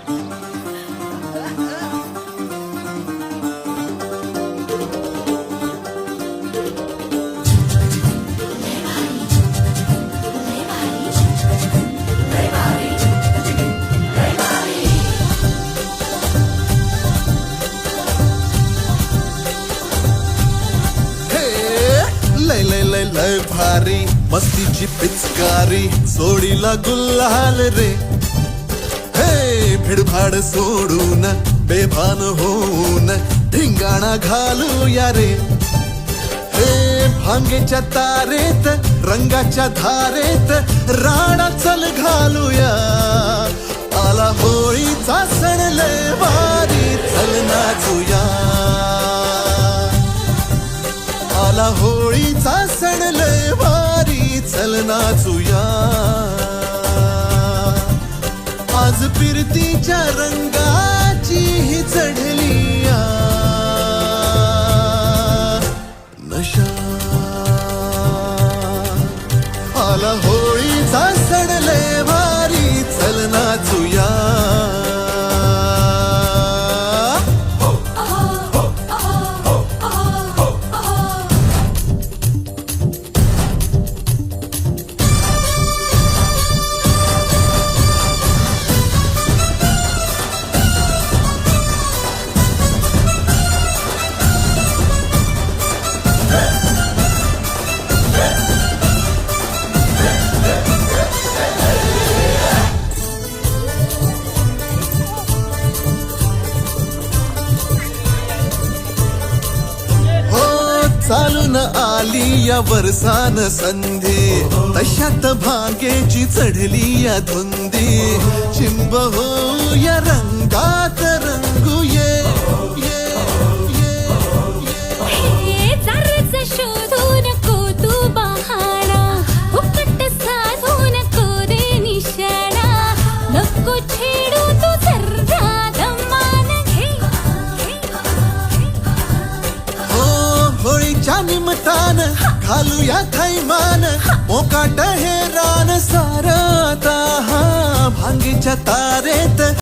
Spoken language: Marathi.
लय लय लय लय भारी मस्तीची पिचकारी सोडीला गुल्हाल रे. हे भिडभाड सोडून बेभान होऊन धिंगाणा घालूया रे. हे भांगेच्या तारेत रंगाच्या धारेत राणा चल घालूया. आला होळीचा सण लय भारी चल नाचूया. आला होळीचा सण लय भारी चल नाचूया. आज फिरतीच्या रंगाची ही चढलिया नशा. आला होळीचा सण लय भारी चल नाचूया. चालून आली या वर्षान संधी तशात भांगेची चढली या धुंदी. चिंब हो या रंगात रंगूये. शोधू नको तू बहाणा फुकट साधू नको रे निशाणा. नको छेडू तू सर्रा दमान घे. होळीच्या निमतान घालूया थैमान मोकाट हे रान सारता. भांगीच्या तारेत